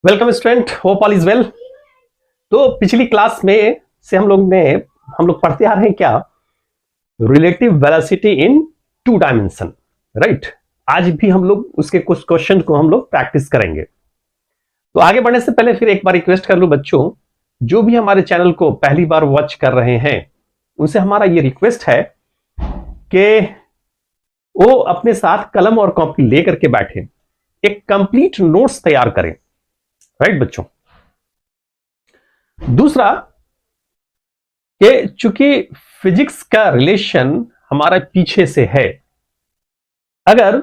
Welcome student, hope all is well. तो पिछली class में से हम लोग पढ़ते आ रहे हैं क्या, relative velocity in two dimension, right. आज भी हम लोग उसके कुछ क्वेश्चन को हम लोग प्रैक्टिस करेंगे। तो आगे बढ़ने से पहले फिर एक बार रिक्वेस्ट कर लूं बच्चों, जो भी हमारे चैनल को पहली बार वॉच कर रहे हैं उनसे हमारा ये रिक्वेस्ट है कि वो अपने साथ कलम और कॉपी लेकर के बैठे, एक कंप्लीट नोट्स तैयार करें, राइट बच्चों। दूसरा कि चूंकि फिजिक्स का रिलेशन हमारा पीछे से है, अगर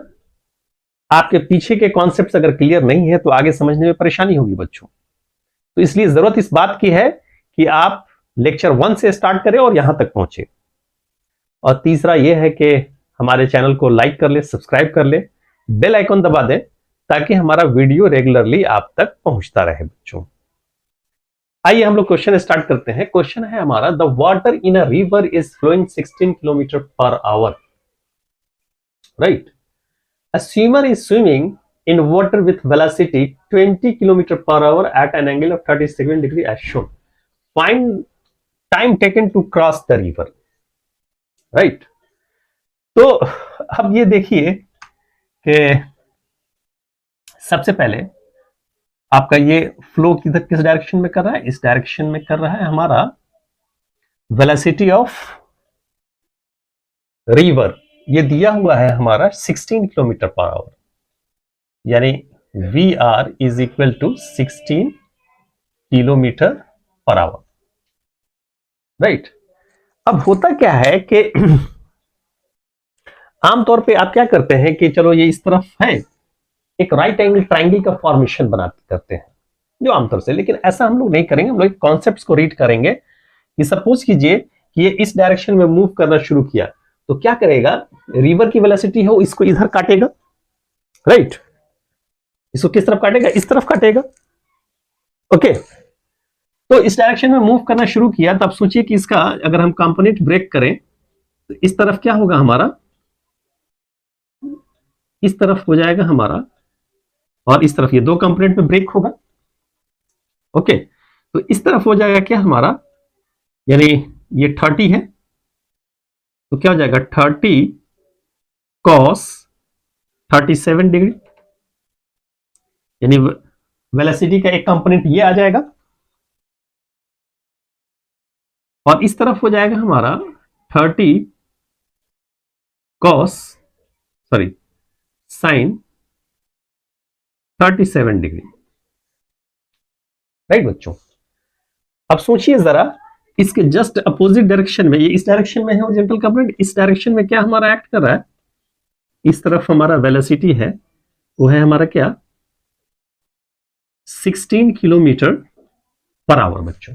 आपके पीछे के कॉन्सेप्ट्स अगर क्लियर नहीं है तो आगे समझने में परेशानी होगी बच्चों। तो इसलिए जरूरत इस बात की है कि आप लेक्चर 1 से स्टार्ट करें और यहां तक पहुंचे। और तीसरा यह है कि हमारे चैनल को लाइक कर ले, सब्सक्राइब कर ले, बेल आइकन दबा दें ताकि हमारा वीडियो रेगुलरली आप तक पहुंचता रहे बच्चों। आइए हम लोग क्वेश्चन स्टार्ट करते हैं। क्वेश्चन है हमारा, the water in a river is flowing 16 kilometer per hour, right. A swimmer is swimming in water with velocity 20 km per hour at an angle of 37 degree as shown. Find time taken to cross the river, right? तो अब ये देखिए कि सबसे पहले आपका ये flow किस डायरेक्शन में कर रहा है, इस डायरेक्शन में कर रहा है। हमारा वेलोसिटी ऑफ रिवर ये दिया हुआ है हमारा 16 किलोमीटर पर आवर, यानी V R is equal to 16 kilometer per hour, right. अब होता क्या है कि आमतौर पे आप क्या करते हैं कि चलो ये इस तरफ है, एक राइट एंगल ट्रायंगल का फॉर्मेशन करते हैं जो आमतौर से, लेकिन ऐसा हम लोग नहीं करेंगे। हम लोग कॉन्सेप्ट्स को रीड करेंगे कि सपोज कीजिए कि ये इस डायरेक्शन में मूव करना शुरू किया तो क्या करेगा, रिवर की वेलोसिटी हो इसको इधर काटेगा, राइट। इसको किस तरफ काटेगा, इस तरफ काटेगा, ओके। तो इस डायरेक्शन में मूव करना शुरू किया तो आप सोचिए कि इसका अगर हम कंपोनेंट ब्रेक करें तो इस तरफ क्या होगा हमारा, इस तरफ हो जाएगा हमारा, और इस तरफ ये दो कंपोनेंट में ब्रेक होगा, ओके। तो इस तरफ हो जाएगा क्या हमारा, यानी ये 30 है तो क्या हो जाएगा 30 cos 37 डिग्री, यानी वेलोसिटी का एक कंपोनेंट ये आ जाएगा, और इस तरफ हो जाएगा हमारा 30 cos sin 37 डिग्री, राइट बच्चों। अब सोचिए जरा इसके जस्ट अपोजिट डायरेक्शन में, ये इस डायरेक्शन में है हॉरिजॉन्टल कंपोनेंट, इस डायरेक्शन में क्या हमारा एक्ट कर रहा है, इस तरफ हमारा वेलोसिटी है वो है हमारा क्या 16 किलोमीटर पर आवर बच्चों,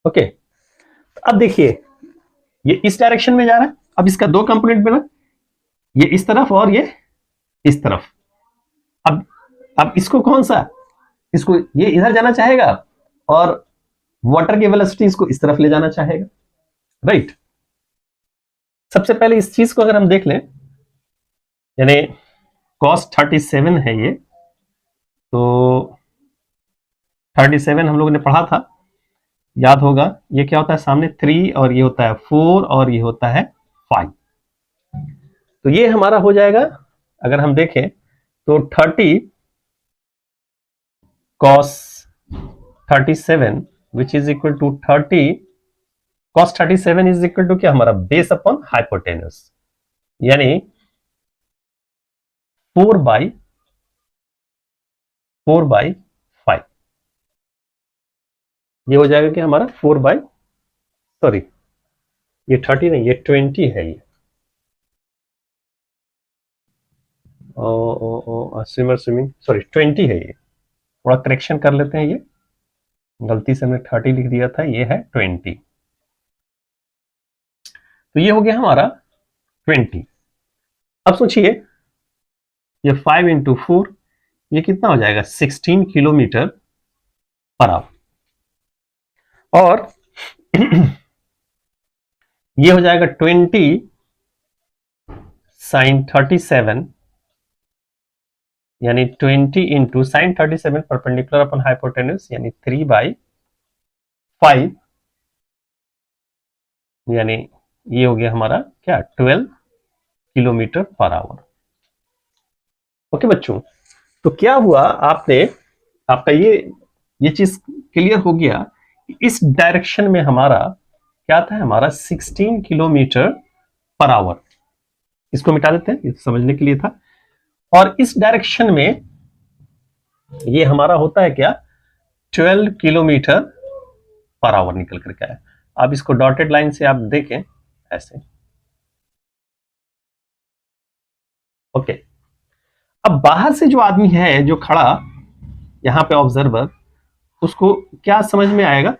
ओके। अब देखिए ये इस डायरेक्शन में जा रहा है, अब इसका दो कंपोनेंट बना, ये इस तरफ और ये इस तरफ। अब इसको कौन सा, इसको ये इधर जाना चाहेगा और वाटर की वेलोसिटी इसको इस तरफ ले जाना चाहेगा, राइट। सबसे पहले इस चीज को अगर हम देख लें, यानी cos 37 है ये, तो 37 हम लोगों ने पढ़ा था, याद होगा। ये क्या होता है सामने 3 और ये होता है 4 और ये होता है 5, तो ये हमारा हो जाएगा अगर हम देखें तो 30 cos 37 which is equal to 30 cos 37 is equal to क्या हमारा बेस अपॉन हाइपोटेनस, यानी 4/5, ये हो जाएगा कि हमारा 4 सॉरी ये 30 नहीं, ये 20 है, ये स्विमिंग सॉरी 20 है, ये थोड़ा करेक्शन कर लेते हैं, ये गलती से हमने 30 लिख दिया था, ये है 20, तो ये हो गया हमारा 20। अब सोचिए ये 5 इंटू 4 ये कितना हो जाएगा 16 किलोमीटर पर आवर, और ये हो जाएगा 20 sin 37 यानी 20 into sine 37 perpendicular upon hypotenuse यानी 3/5, यानी ये हो गया हमारा क्या 12 किलोमीटर पर आवर। ओके बच्चों, तो क्या हुआ, आपने आपका ये चीज क्लियर हो गया। इस डायरेक्शन में हमारा क्या था, हमारा 16 किलोमीटर पर आवर। इसको मिटा देते हैं, ये समझने के लिए था। और इस डायरेक्शन में ये हमारा होता है क्या, 12 किलोमीटर पर आवर निकल करके आया। आप इसको डॉटेड लाइन से आप देखें ऐसे। ओके, अब बाहर से जो आदमी है जो खड़ा यहां पे ऑब्जर्वर, उसको क्या समझ में आएगा,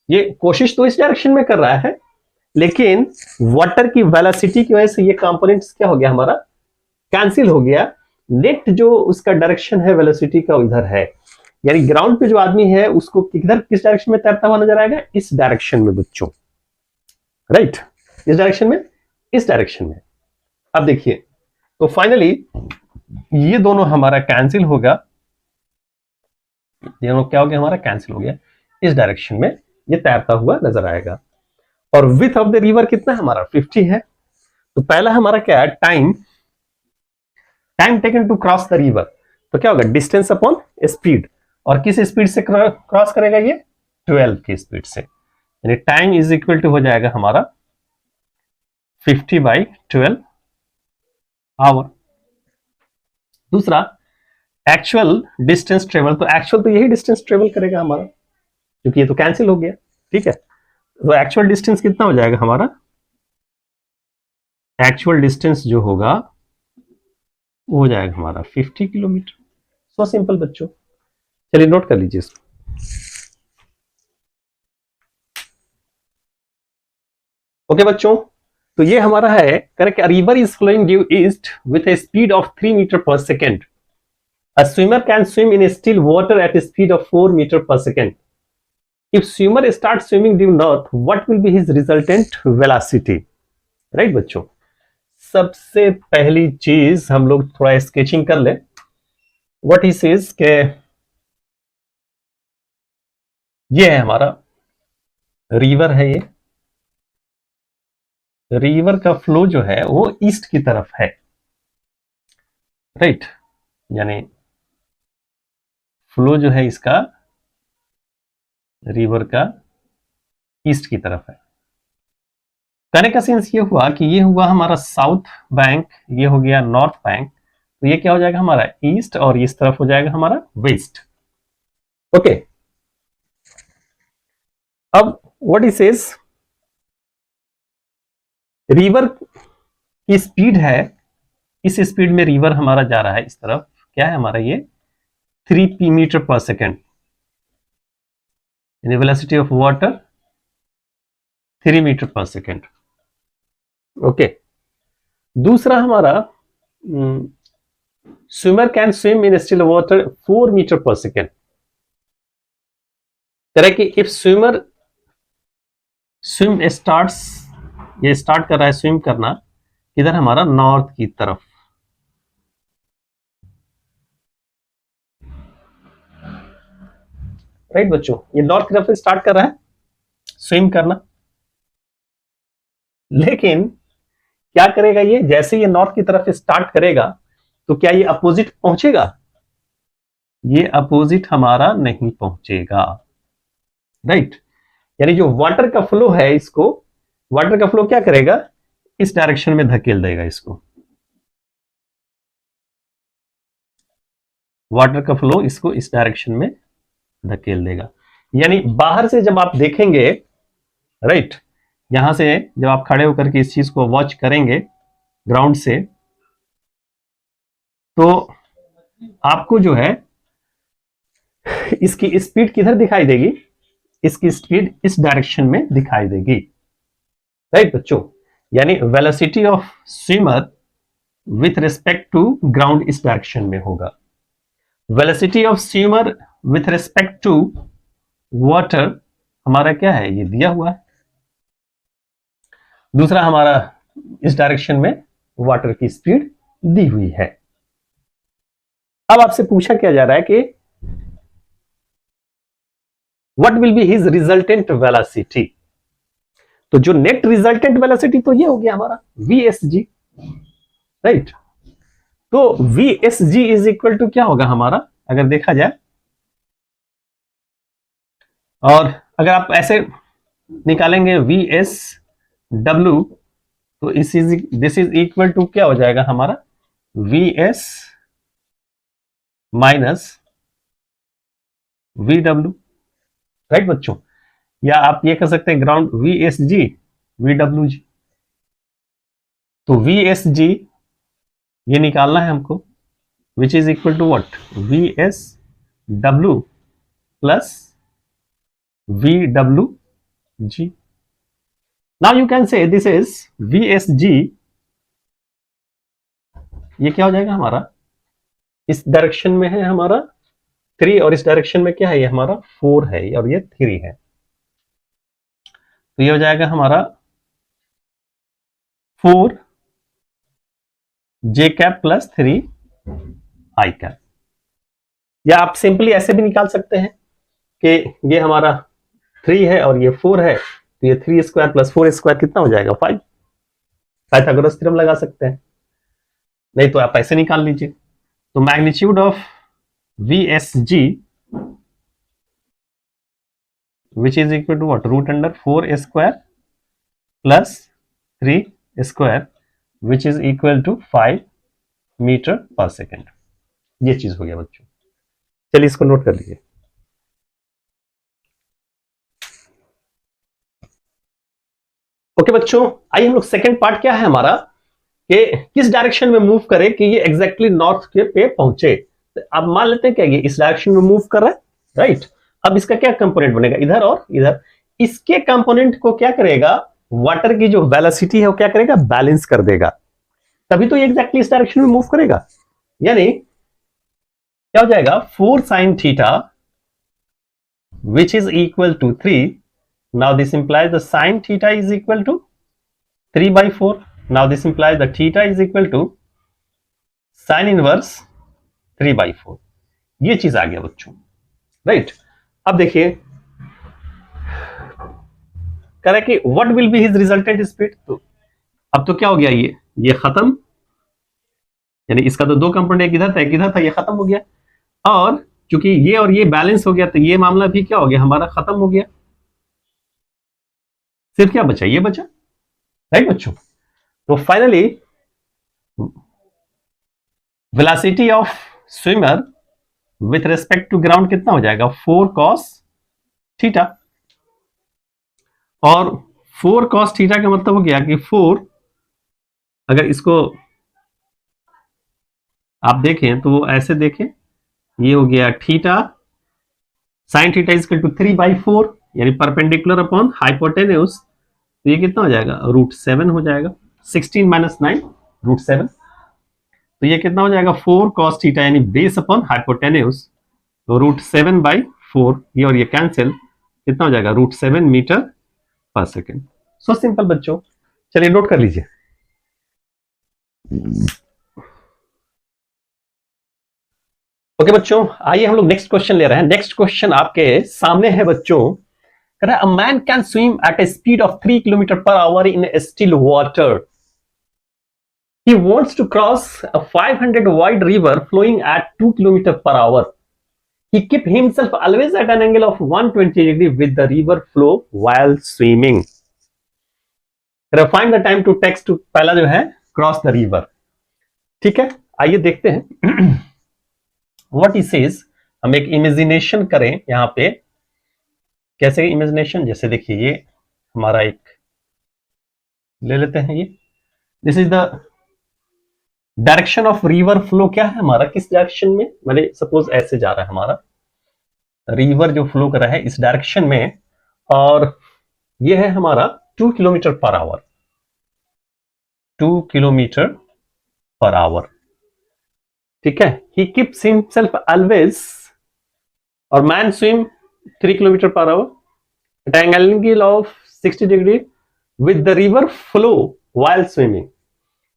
ये कोशिश तो इस डायरेक्शन में कर रहा है, लेकिन वाटर की वेलोसिटी की वजह से ये कंपोनेंट्स क्या हो गया हमारा, कैंसिल हो गया। नेट जो उसका डायरेक्शन है वेलोसिटी का उधर है, यानी ग्राउंड पे जो आदमी है उसको किधर, किस डायरेक्शन में तैरता हुआ नजर आएगा, इस डायरेक्शन में बच्चों, राइट, इस डायरेक्शन में, इस डायरेक्शन में। अब देखिए, तो फाइनली ये दोनों हमारा कैंसिल होगा, ये दोनों क्या हो गया हमारा, कैंसिल हो गया। इस डायरेक्शन में ये तैरता हुआ नजर आएगा। और विथ ऑफ द रिवर कितना है हमारा, 50 है। तो पहला हमारा क्या है, time taken to cross the river, तो क्या होगा, डिस्टेंस अपॉन स्पीड। और किस स्पीड से क्रॉस करेगा ये, 12 की स्पीड से, यानी टाइम इज इक्वल टू हो जाएगा हमारा 50/12 आवर। दूसरा एक्चुअल डिस्टेंस ट्रेवल, तो एक्चुअल तो यही डिस्टेंस ट्रेवल करेगा हमारा, क्योंकि ये तो कैंसिल हो गया, ठीक है। तो एक्चुअल डिस्टेंस कितना हो जाएगा हमारा, एक्चुअल डिस्टेंस जो होगा वो हो जाएगा हमारा 50 किलोमीटर। सो सिंपल बच्चों, चलिए नोट कर लीजिए इसको। ओके बच्चों, तो ये हमारा है correct, river is flowing due east with a speed of 3 metre per second. A swimmer can swim in still water at a speed of 4 meter per second. If swimmer starts swimming due north, what will be his resultant velocity? Right बच्चों, सबसे पहली चीज हम लोग थोड़ा sketching कर ले। What he says के ये है हमारा रिवर है, ये रिवर का फ्लो जो है वो ईस्ट की तरफ है, राइट, यानी फ्लो जो है इसका रिवर का ईस्ट की तरफ है। कहने का सेंस ये हुआ कि ये हुआ हमारा साउथ बैंक, ये हो गया नॉर्थ बैंक, तो ये क्या हो जाएगा हमारा ईस्ट, और इस तरफ हो जाएगा हमारा वेस्ट। ओके, अब व्हाट इज सेज, रिवर की स्पीड है, इस स्पीड में रिवर हमारा जा रहा है इस तरफ, क्या है हमारा ये 3 मीटर पर सेकेंड, यानी velocity of water 3 metre per second. Okay, दूसरा हमारा swimmer can swim in still water 4 metre per second. Correct, if swimmer swim starts, ये स्टार्ट कर रहा है स्विम करना इधर हमारा नॉर्थ की तरफ, राइट बच्चों, ये नॉर्थ की तरफ से स्टार्ट कर रहा है स्विम करना, लेकिन क्या करेगा ये, जैसे ये नॉर्थ की तरफ स्टार्ट करेगा तो क्या ये अपोजिट पहुंचेगा, ये अपोजिट हमारा नहीं पहुंचेगा, राइट। यानी जो वाटर का फ्लो है, इसको वाटर का फ्लो क्या करेगा, इस डायरेक्शन में धकेल देगा इसको, वाटर का फ्लो इसको इस डायरेक्शन में धकेल देगा। यानी बाहर से जब आप देखेंगे, राइट, यहां से जब आप खड़े होकर के इस चीज को वॉच करेंगे ग्राउंड से, तो आपको जो है इसकी स्पीड किधर दिखाई देगी, इसकी स्पीड इस डायरेक्शन में दिखाई देगी, राइट बच्चों। यानी velocity of swimmer with respect to ground इस डायरेक्शन में होगा, velocity of swimmer with respect to water हमारा क्या है, ये दिया हुआ है। दूसरा हमारा इस डायरेक्शन में वाटर की स्पीड दी हुई है। अब आपसे पूछा क्या जा रहा है कि what will be his resultant velocity. तो जो नेट रिजल्टेंट वेलोसिटी तो ये हो गया हमारा VSG, राइट। तो VSG इज इक्वल टू क्या होगा हमारा, अगर देखा जाए, और अगर आप ऐसे निकालेंगे VSW, तो दिस इज इक्वल टू क्या हो जाएगा हमारा VS माइनस VW, राइट बच्चों। या आप ये कर सकते हैं ग्राउंड VSG VWG। तो VSG ये निकालना है हमको, which is equal to what VSW plus VWG। Now you can say this is VSG, ये क्या हो जाएगा हमारा, इस डायरेक्शन में है हमारा 3 और इस डायरेक्शन में क्या है, ये हमारा 4 है और ये 3 है। तो ये हो जाएगा हमारा 4 J cap plus 3 I cap. या आप सिंपली ऐसे भी निकाल सकते हैं कि ये हमारा 3 है और ये 4 है, तो ये 3 स्क्वायर प्लस 4 स्क्वायर कितना हो जाएगा 5। पाइथागोरस थ्योरम लगा सकते हैं, नहीं तो आप ऐसे निकाल लीजिए। तो magnitude of VSG which is equal to what root under 4 square plus 3 square which is equal to 5 metre per second. ये चीज हो गया बच्चों, चलिए इसको नोट कर लीजिए। ओके बच्चों, आइए हम लोग सेकेंड पार्ट क्या है हमारा, कि किस डायरेक्शन में मूव करे कि ये एग्जैक्टली नॉर्थ के पे पहुंचे। तो अब मान लेते हैं क्या ये इस डायरेक्शन में मूव कर रहा है, राइट। अब इसका क्या कंपोनेंट बनेगा, इधर और इधर। इसके कंपोनेंट को क्या करेगा, वाटर की जो वेलोसिटी है वो क्या करेगा, बैलेंस कर देगा, तभी तो ये एग्जैक्टली इस डायरेक्शन में मूव करेगा। यानी क्या हो जाएगा 4 sin theta which is equal to 3। now this implies the sin theta is equal to 3/4। now this implies the theta is equal to sin inverse 3/4। ये चीज आ गया बच्चों, राइट। अब देखिए कह रहा है कि what will be his resultant speed. तो अब तो क्या हो गया, ये खत्म, यानी इसका तो 2 कंपोनेंट, एक इधर था एक इधर था, ये खत्म हो गया। और चूंकि ये और ये बैलेंस हो गया तो ये मामला भी क्या हो गया हमारा, खत्म हो गया। सिर्फ क्या बचा, ये बचा, राइट बच्चों। तो finally velocity of swimmer with respect to ground कितना हो जाएगा 4 cos थीटा। और 4 cos थीटा का मतलब हो गया कि 4, अगर इसको आप देखें तो ऐसे देखें, ये हो गया theta, sine theta is equal to 3/4, यानी परपेंडिकुलर अपॉन हाइपोटेन्यूज। तो ये कितना हो जाएगा √7 हो जाएगा, 16 - 9 √7। तो ये कितना हो जाएगा 4 cos थीटा, यानी बेस अपॉन हाइपोटेन्यूज, तो √7/4, ये और ये कैंसिल, कितना हो जाएगा √7 metre per second. So simple बच्चों, चलिए नोट कर लीजिए। ओके बच्चों, आइए हम लोग नेक्स्ट क्वेश्चन ले रहे हैं। नेक्स्ट क्वेश्चन आपके सामने है बच्चों, कह रहा है a man can swim at a speed of 3 km/h in still water. He wants to cross a 500 wide river flowing at 2 km/h. He keep himself always at an angle of 120 degree with the river flow while swimming. Find the time to text to पहला जो है cross the river। ठीक है, आइए देखते हैं what he says। हम एक इमेजिनेशन करें यहां पे, कैसे इमेजिनेशन, जैसे देखिए ये हमारा एक ले लेते हैं, ये this is the direction of river flow. क्या है हमारा, किस डायरेक्शन में, मैंने सपोज ऐसे जा रहा है हमारा रिवर जो फ्लो कर रहा है इस डायरेक्शन में, और ये है हमारा 2 km/h, 2 km/h। ठीक है, ही कीप्स हिमसेल्फ ऑलवेज, और man swim 3 km/h at an angle of 60 degree with the river flow while swimming।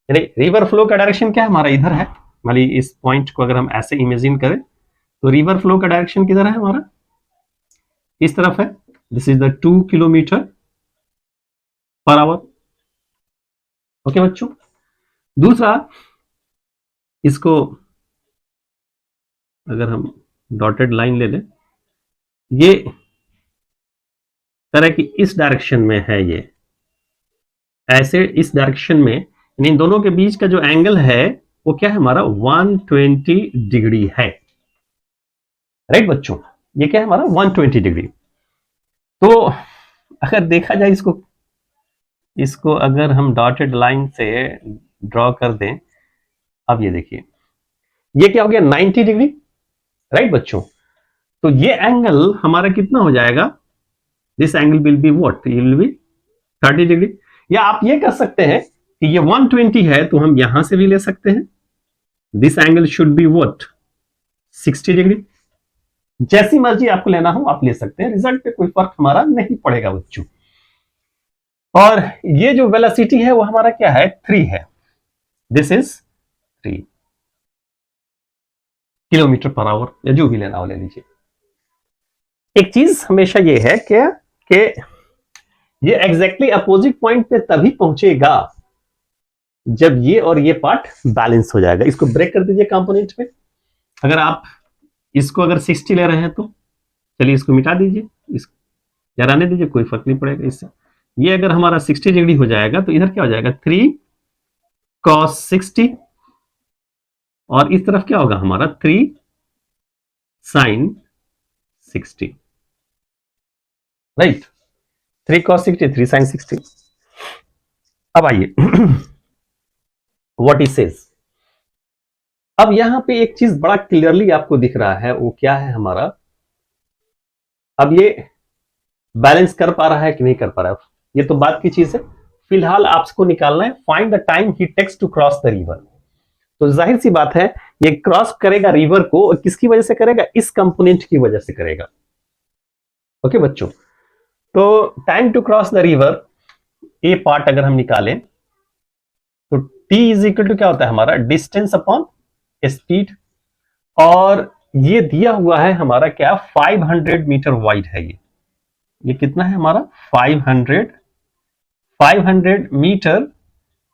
यानी रिवर फ्लो का डायरेक्शन क्या है हमारा, इधर है, मान ली इस पॉइंट को अगर हम ऐसे इमेजिन करें तो रिवर फ्लो का डायरेक्शन किधर है हमारा, इस तरफ है। This is the 2 kilometre per hour. Okay बच्चों, दूसरा इसको अगर हम डॉटेड लाइन ले लें, ये तरह की इस डायरेक्शन में है, ये ऐसे इस डायरेक्शन में, इन दोनों के बीच का जो एंगल है वो क्या है हमारा 120 डिग्री है। राइट बच्चों, ये क्या है हमारा 120 डिग्री। तो अगर देखा जाए इसको अगर हम डॉटेड लाइन से ड्रॉ कर दें, अब ये देखिए ये क्या हो गया 90 डिग्री। राइट बच्चों, तो ये एंगल हमारा कितना हो जाएगा, this angle will be what, it will be 30 degree. या आप ये कर सकते हैं कि ये 120 है तो हम यहां से भी ले सकते हैं, this angle should be what 60 degree. जैसी मर्जी आपको लेना हो आप ले सकते हैं, रिजल्ट पे कोई फर्क हमारा नहीं पड़ेगा बच्चों। और ये जो वेलोसिटी है वो हमारा क्या है 3 है, this is 3 kilometer per our, या जो भी लेना हो ले लीजिए। एक चीज हमेशा ये है कि ये एग्जैक्टली अपोजिट पॉइंट पे तभी पहुंचेगा जब ये और ये पार्ट बैलेंस हो जाएगा। इसको ब्रेक कर दीजिए कंपोनेंट में। अगर आप इसको अगर 60 ले रहे हैं तो चलिए इसको मिटा दीजिए, या रहने दीजिए, कोई फर्क नहीं पड़ेगा इससे। ये अगर हमारा 60 डिग्री हो जाएगा तो इधर क्या हो जाएगा 3 cos 60, और इस तरफ क्या होगा हमारा 3 sin 60। Right, 3 cos 60 3 sin 60। अब आइए व्हाट इट सेज। अब यहां पे एक चीज बड़ा क्लियरली आपको दिख रहा है, वो क्या है हमारा, अब ये बैलेंस कर पा रहा है कि नहीं कर पा रहा है, ये तो बात की चीज है। फिलहाल आपको निकालना है find the time he takes to cross the river. तो जाहिर सी बात है ये क्रॉस करेगा रिवर को, और किसकी वजह से करेगा, इस कंपोनेंट की वजह से करेगा। ओके बच्चों, तो time to cross the river a part अगर हम निकालें तो t इज इक्वल टू क्या होता है हमारा डिस्टेंस अपॉन स्पीड, और ये दिया हुआ है हमारा क्या 500 मीटर वाइड है। ये कितना है हमारा 500 मीटर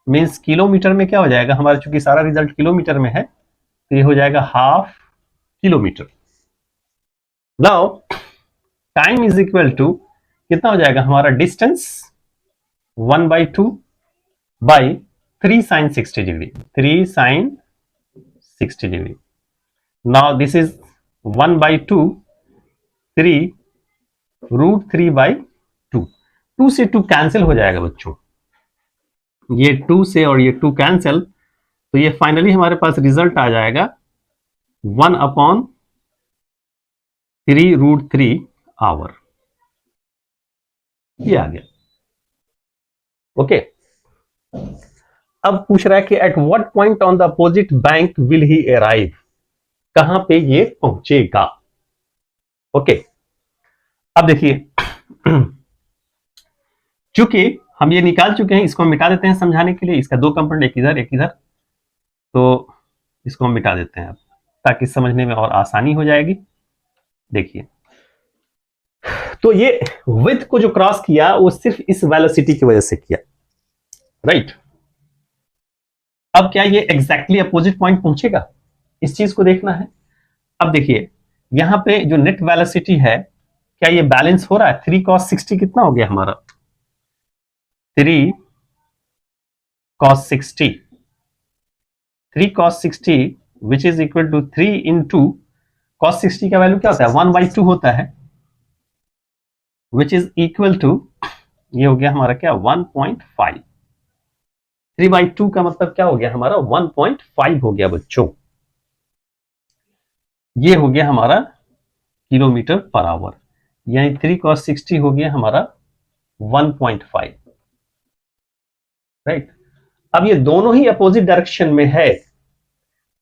मींस किलोमीटर में क्या हो जाएगा हमारा, चूंकि सारा रिजल्ट किलोमीटर में है तो ये हो जाएगा half kilometer. Now time is equal to कितना हो जाएगा हमारा distance 1/2 by 3 sin 60 degree, 3 sin 60 degree. Now this is 1/2 3 √3/2। 2 से 2 कैंसिल हो जाएगा बच्चों, ये 2 से और ये 2 कैंसिल, तो ये फाइनली हमारे पास रिजल्ट आ जाएगा 1/3 √3 आवर। ये आ गया। ओके, अब पूछ रहा है कि at what point on the opposite bank will he arrive, कहां पे ये पहुंचेगा। ओके, अब देखिए चूंकि हम ये निकाल चुके हैं, इसको हम मिटा देते हैं समझाने के लिए। इसका 2 कंपोनेंट, एक इधर एक इधर, तो इसको हम मिटा देते हैं अब, ताकि समझने में और आसानी हो जाएगी। देखिए, तो ये विड्थ को जो क्रॉस किया वो सिर्फ इस वेलोसिटी की वजह से किया। राइट, अब क्या ये एग्जैक्टली अपोजिट पॉइंट पहुंचेगा, इस चीज को देखना है। अब देखिए यहां पे जो नेट वेलोसिटी है, क्या ये बैलेंस हो रहा है। 3 cos 60 कितना हो गया हमारा 3 cos 60, 3 cos 60 which is equal to 3 into cos 60 का वैल्यू क्या होता है 1/2 होता है, विच इज इक्वल टू, ये हो गया हमारा क्या 1.5। 3/2 का मतलब क्या हो गया हमारा 1.5 हो गया बच्चों। ये हो गया हमारा किलोमीटर पर आवर, यानी 3 cos 60 हो गया हमारा 1.5। राइट, अब ये दोनों ही अपोजिट डायरेक्शन में है,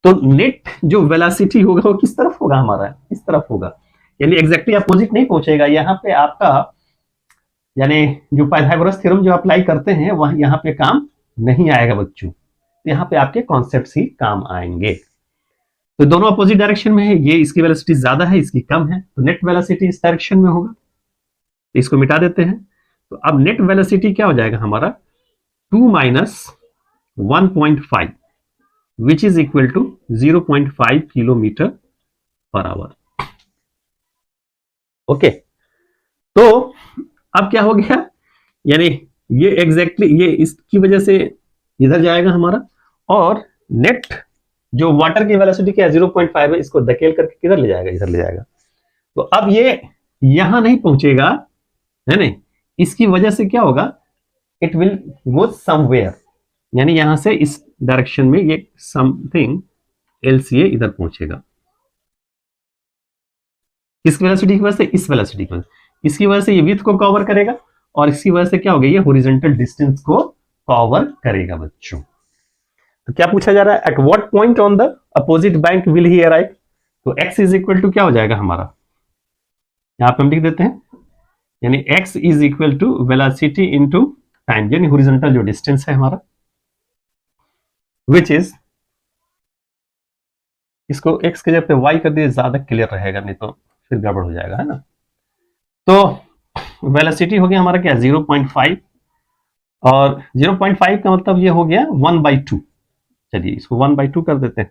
तो नेट जो वेलोसिटी होगा वो किस तरफ होगा हमारा, इस तरफ होगा, यानी एग्जैक्टली अपोजिट नहीं पहुंचेगा। यहां पे आपका यानी जो पाइथागोरस थ्योरम जो अप्लाई करते हैं वह यहां पे काम नहीं आएगा बच्चों, यहां पे आपके कॉन्सेप्ट्स ही काम आएंगे। तो दोनों अपोजिट डायरेक्शन में है, ये इसकी वेलोसिटी ज्यादा है, इसकी कम है, तो नेट वेलोसिटी इस डायरेक्शन में होगा। तो इसको मिटा देते हैं। तो अब नेट वेलोसिटी क्या हो जाएगा हमारा 2 minus 1.5 which is equal to 0.5 kilometer per hour. Okay, तो अब क्या हो गया, यानी ये एग्जैक्टली ये इसकी वजह से इधर जाएगा हमारा, और नेट जो वाटर की वेलोसिटी क्या है 0.5 है, इसको धकेल करके किधर ले जाएगा, इधर ले जाएगा। तो अब ये यहां नहीं पहुंचेगा, है ना, इसकी वजह से क्या होगा, इट विल गो समवेयर, यानी यहां से इस डायरेक्शन में ये समथिंग एल्स ये इधर पहुंचेगा। किस वेलोसिटी की वजह से, इस वेलोसिटी की वजह से, इसकी वजह से ये विड्थ को कवर करेगा, और इसकी वजह से क्या होगा, ये हॉरिजॉन्टल डिस्टेंस को कवर करेगा बच्चों। तो क्या पूछा जा रहा है, at what point on the opposite bank will he arrive. तो x इज इक्वल टू क्या हो जाएगा हमारा, यहां पे हम लिख देते हैं, यानी x is equal to velocity into time, यानी हॉरिजॉन्टल जो डिस्टेंस है हमारा, विच इज, इसको x के जगह पे y कर दिए, ज्यादा क्लियर रहेगा, नहीं तो फिर गड़बड़ हो जाएगा, है ना। तो वेलोसिटी हो गया हमारा क्या 0.5, और 0.5 का मतलब ये हो गया 1/2। चलिए इसको 1/2 कर देते हैं,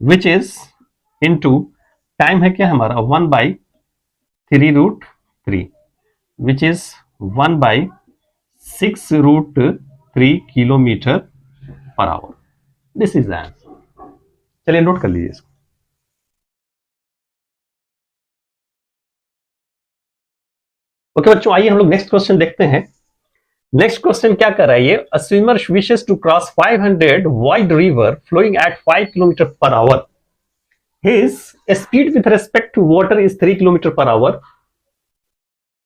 विच इज इनटू टाइम है क्या हमारा 1/3√3, which is 1/6√3 kilometre per hour. This is the answer. चलिए नोट कर लीजिए इसको। ओके बच्चों, आइए हम लोग नेक्स्ट क्वेश्चन देखते हैं। नेक्स्ट क्वेश्चन क्या कर रहा है ये, a swimmer wishes to cross 500 wide river flowing at 5 kilometer per hour. His speed with respect to water is 3 km per hour.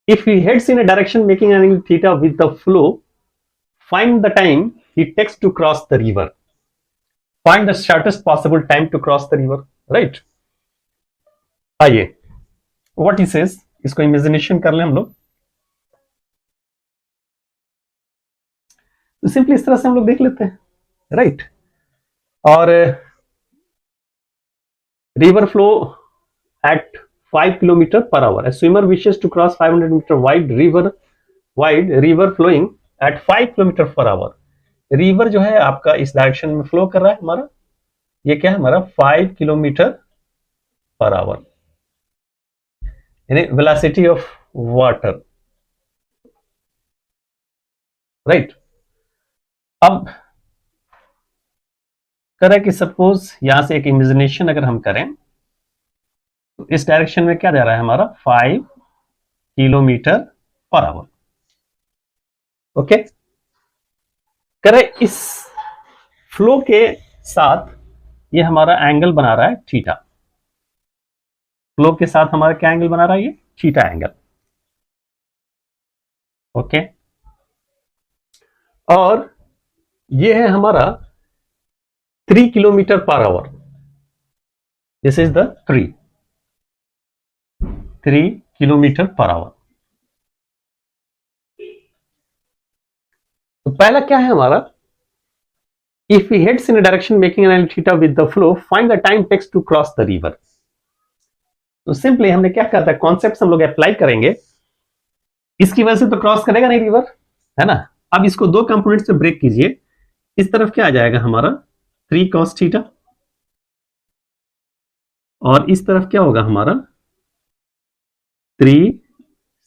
If he heads in a direction making an angle theta with the flow, find the time he takes to cross the river. Find the shortest possible time to cross the river. Right? आइए, what he says, इसको imagination कर लें हम लोग। तो simply इस तरह से हम लोग देख लेते हैं, राइट। और river flow at 5 kilometer per hour. A swimmer wishes to cross 500 meter wide river flowing at 5 kilometer per hour. River जो है आपका इस डायरेक्शन में फ्लो कर रहा है हमारा, ये क्या है हमारा 5 किलोमीटर पर आवर, यानी वेलोसिटी ऑफ वाटर, राइट। अब करें कि सपोज यहां से एक इमेजिनेशन अगर हम करें, तो इस डायरेक्शन में क्या जा रहा है हमारा 5 किलोमीटर पर आवर। ओके, करें इस फ्लो के साथ ये हमारा एंगल बना रहा है थीटा। फ्लो के साथ हमारा क्या एंगल बना रहा है, ये थीटा एंगल। ओके, और ये है हमारा 3 kilometer per hour. This is the 3 kilometer per hour. तो पहला क्या है हमारा, if he heads in a direction making an angle theta with the flow, find the time takes to cross the river. तो सिंपली हमने क्या करता है, कॉन्सेप्ट हम लोग अप्लाई करेंगे, इसकी वजह से तो क्रॉस करेगा नहीं रिवर, है ना। अब इसको दो कंपोनेंट से ब्रेक कीजिए, इस तरफ क्या आ जाएगा हमारा 3 cos थीटा, और इस तरफ क्या होगा हमारा 3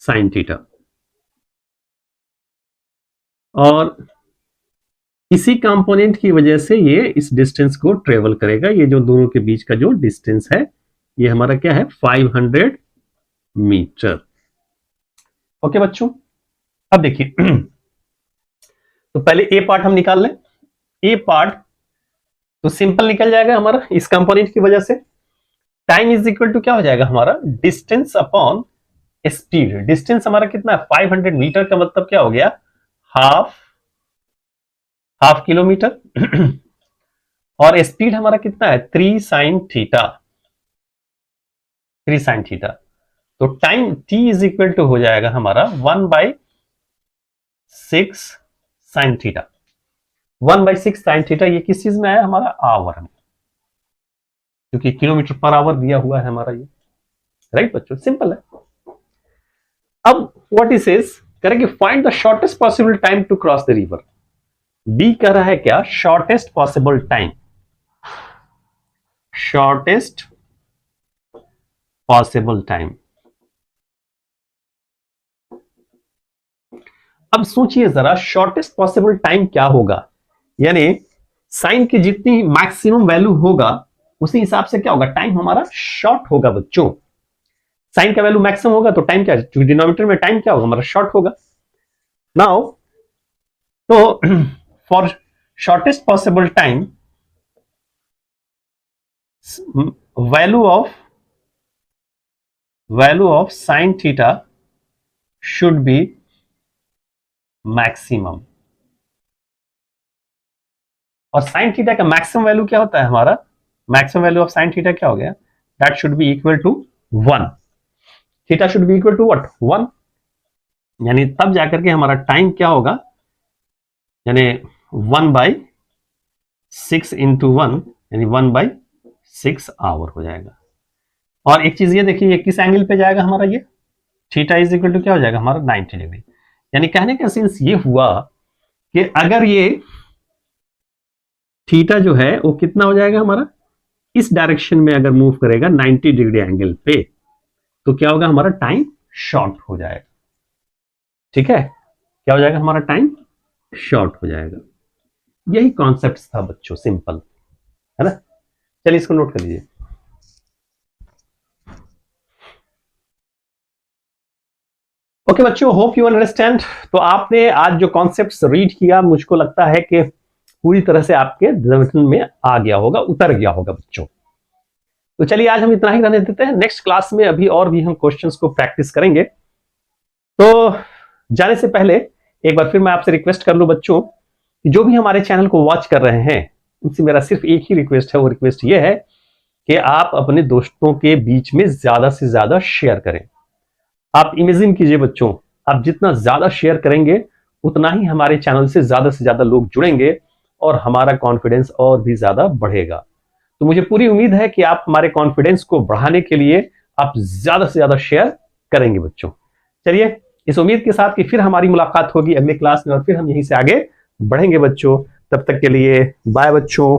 sin थीटा, और इसी कंपोनेंट की वजह से ये इस डिस्टेंस को ट्रेवल करेगा। ये जो दोनों के बीच का जो डिस्टेंस है ये हमारा क्या है 500 मीटर। ओके बच्चों, अब देखिए तो पहले ए पार्ट हम निकाल लें। ए पार्ट तो सिंपल निकल जाएगा हमारा इस कंपोनेंट की वजह से। टाइम इज इक्वल टू क्या हो जाएगा हमारा डिस्टेंस अपॉन स्पीड। डिस्टेंस हमारा कितना है 500 मीटर, का मतलब क्या हो गया हाफ किलोमीटर और स्पीड हमारा कितना है 3 sin थीटा। तो time t is equal to हो जाएगा हमारा 1/6 sin थीटा। 1/6 sin थीटा ये किस चीज में आया हमारा आवर में, क्योंकि किलोमीटर पर आवर दिया हुआ है हमारा ये, राइट बच्चों, सिंपल है। अब व्हाट इज सेज करेंगे, find the shortest possible time to cross the river. B कह रहा है क्या, shortest possible time, shortest possible time. अब सोचिए जरा, शॉर्टेस्ट पॉसिबल टाइम क्या होगा, यानी साइन की जितनी मैक्सिमम वैल्यू होगा उसी हिसाब से क्या होगा, टाइम हमारा शॉर्ट होगा बच्चों। साइन का वैल्यू मैक्सिमम होगा तो टाइम क्या, डिनोमिनेटर में टाइम क्या होगा हमारा, शॉर्ट होगा। नाउ तो for shortest possible time value of sine theta should be maximum. और साइन थीटा का मैक्सिमम वैल्यू क्या होता है हमारा, maximum value of sine theta क्या हो गया, that should be equal to 1। Theta should be equal to what, 1। यानी तब जाकर के हमारा टाइम क्या होगा, यानी 1/6 इंटू 1 यानी 1/6 आवर हो जाएगा। और एक चीज ये देखिए, ये किस एंगल पे जाएगा हमारा, ये थीटा इज इक्वल टू क्या हो जाएगा हमारा 90 डिग्री। यानी कहने का सेंस ये हुआ कि अगर ये थीटा जो है वो कितना हो जाएगा हमारा, इस डायरेक्शन में अगर मूव करेगा 90 डिग्री एंगल पे, तो क्या होगा हमारा टाइम शॉर्ट हो जाएगा। ठीक है, क्या हो जाएगा हमारा टाइम शॉर्ट हो जाएगा। यही कॉन्सेप्ट था बच्चों, सिंपल है ना। चलिए इसको नोट कर लीजिए। ओके बच्चों, होप यू अंडरस्टैंड। तो आपने आज जो कॉन्सेप्ट्स रीड किया, मुझको लगता है कि पूरी तरह से आपके दिमाग में आ गया होगा, उतर गया होगा बच्चों। तो चलिए आज हम इतना ही रहने देते हैं, नेक्स्ट क्लास में अभी और भी हम क्वेश्चंस को प्रैक्टिस करेंगे। तो जाने से पहले एक बार फिर मैं आपसे रिक्वेस्ट कर लूं बच्चों, कि जो भी हमारे चैनल को वॉच कर रहे हैं उनसे मेरा सिर्फ एक ही रिक्वेस्ट है, वो रिक्वेस्ट ये है कि आप अपने दोस्तों के बीच में ज्यादा से ज्यादा शेयर करें। आप इमेजिन कीजिए बच्चों, आप जितना ज्यादा शेयर करेंगे उतना ही हमारे चैनल से ज्यादा लोग जुड़ेंगे और हमारा कॉन्फिडेंस और भी ज्यादा बढ़ेगा। तो मुझे पूरी उम्मीद है कि आप हमारे कॉन्फिडेंस को बढ़ाने के लिए आप ज्यादा से ज्यादा शेयर करेंगे बच्चों। चलिए इस उम्मीद के साथ कि फिर हमारी मुलाकात होगी अगले क्लास में और फिर हम यहीं से आगे बढ़ेंगे बच्चों। तब तक के लिए बाय बच्चों।